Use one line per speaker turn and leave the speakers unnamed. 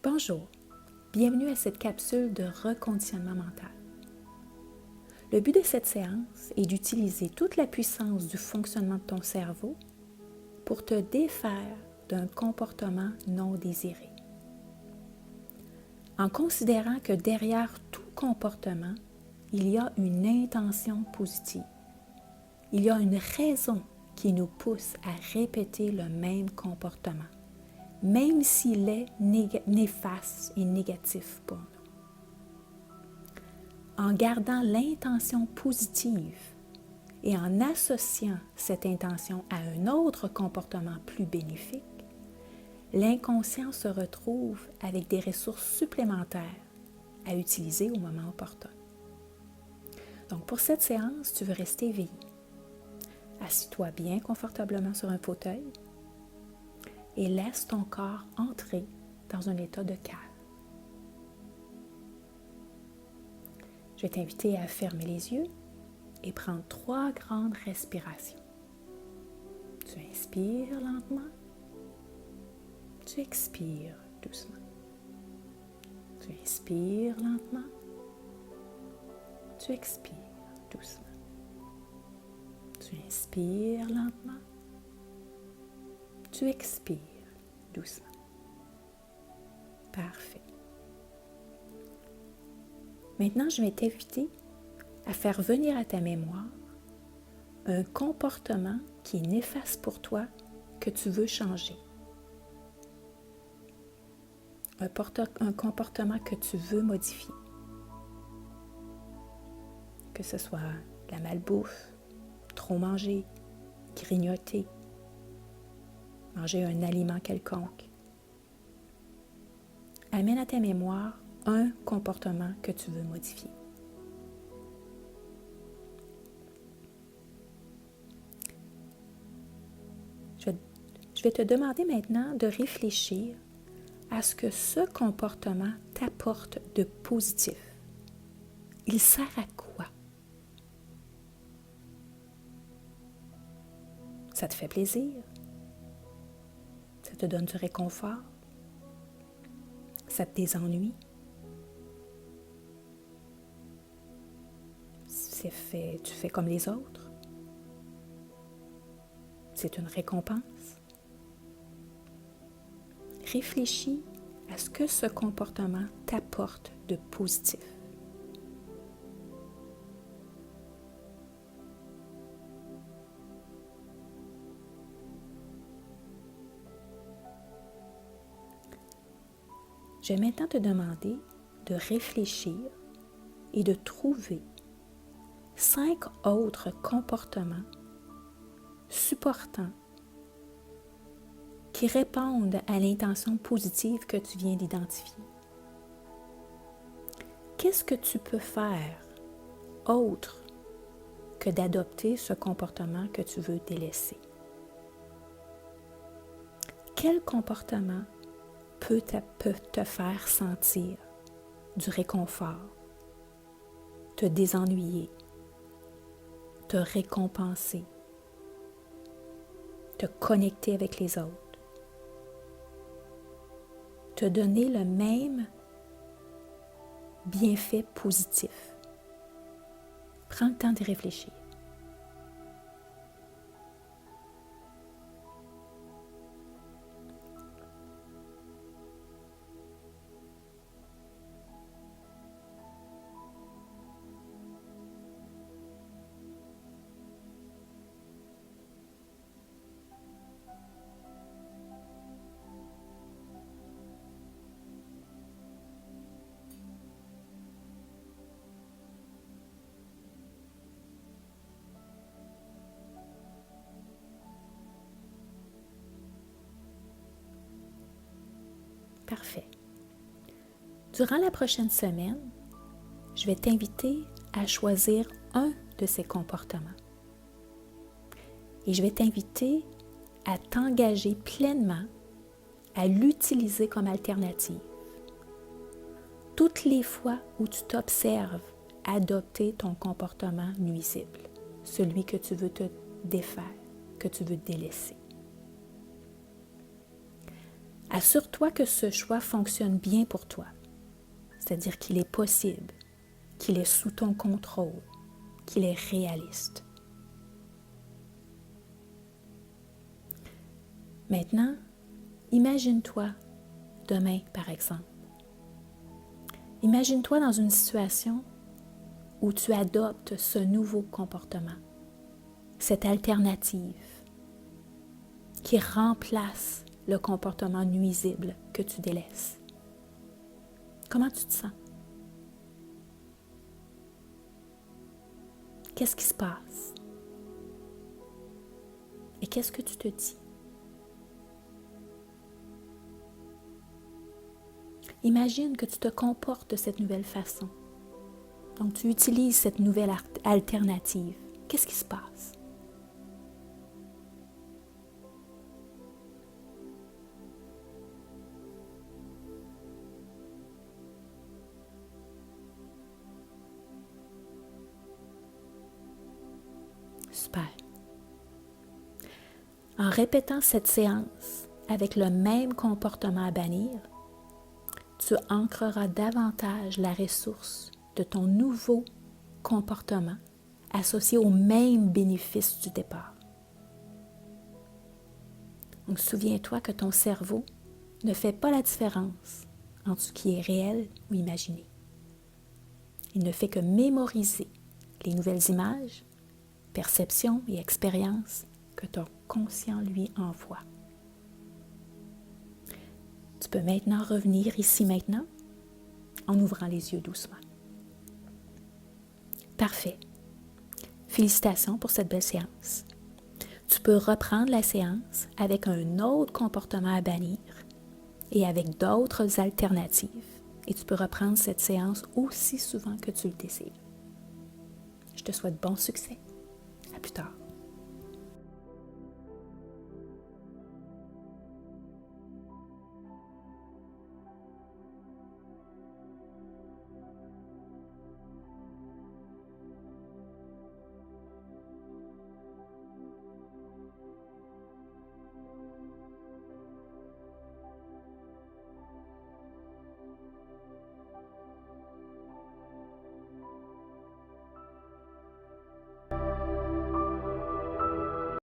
Bonjour, bienvenue à cette capsule de reconditionnement mental. Le but de cette séance est d'utiliser toute la puissance du fonctionnement de ton cerveau pour te défaire d'un comportement non désiré. En considérant que derrière tout comportement, il y a une intention positive. Il y a une raison qui nous pousse à répéter le même comportement, même s'il est néfaste et négatif pour nous. En gardant l'intention positive et en associant cette intention à un autre comportement plus bénéfique, l'inconscient se retrouve avec des ressources supplémentaires à utiliser au moment opportun. Donc pour cette séance, tu veux rester éveillé. Assis-toi bien confortablement sur un fauteuil et laisse ton corps entrer dans un état de calme. Je vais t'inviter à fermer les yeux et prendre 3 grandes respirations. Tu inspires lentement, tu expires doucement. Tu inspires lentement, tu expires doucement. Tu inspires lentement, tu expires doucement. Parfait. Maintenant, je vais t'inviter à faire venir à ta mémoire un comportement qui est néfaste pour toi que tu veux changer. Un comportement que tu veux modifier. Que ce soit la malbouffe, trop manger, grignoter, manger un aliment quelconque. Amène à ta mémoire un comportement que tu veux modifier. Je vais te demander maintenant de réfléchir à ce que ce comportement t'apporte de positif. Il sert à quoi? Ça te fait plaisir? Ça te donne du réconfort? Ça te désennuie? Tu fais comme les autres? C'est une récompense? Réfléchis à ce que ce comportement t'apporte de positif. Je vais maintenant te demander de réfléchir et de trouver 5 autres comportements supportants qui répondent à l'intention positive que tu viens d'identifier. Qu'est-ce que tu peux faire autre que d'adopter ce comportement que tu veux délaisser? Quel comportement peut te faire sentir du réconfort, te désennuyer, te récompenser, te connecter avec les autres, te donner le même bienfait positif? Prends le temps d'y réfléchir. Parfait. Durant la prochaine semaine, je vais t'inviter à choisir un de ces comportements. Et je vais t'inviter à t'engager pleinement à l'utiliser comme alternative. Toutes les fois où tu t'observes adopter ton comportement nuisible, celui que tu veux te défaire, que tu veux délaisser. Assure-toi que ce choix fonctionne bien pour toi, c'est-à-dire qu'il est possible, qu'il est sous ton contrôle, qu'il est réaliste. Maintenant, imagine-toi demain, par exemple. Imagine-toi dans une situation où tu adoptes ce nouveau comportement, cette alternative qui remplace le comportement nuisible que tu délaisses. Comment tu te sens? Qu'est-ce qui se passe? Et qu'est-ce que tu te dis? Imagine que tu te comportes de cette nouvelle façon. Donc, tu utilises cette nouvelle alternative. Qu'est-ce qui se passe? Super. En répétant cette séance avec le même comportement à bannir, tu ancreras davantage la ressource de ton nouveau comportement associé aux mêmes bénéfices du départ. Donc, souviens-toi que ton cerveau ne fait pas la différence entre ce qui est réel ou imaginé. Il ne fait que mémoriser les nouvelles images, perceptions et expériences que ton conscient lui envoie. Tu peux maintenant revenir ici maintenant en ouvrant les yeux doucement. Parfait. Félicitations pour cette belle séance. Tu peux reprendre la séance avec un autre comportement à bannir et avec d'autres alternatives. Et tu peux reprendre cette séance aussi souvent que tu le désires. Je te souhaite bon succès. À plus tard.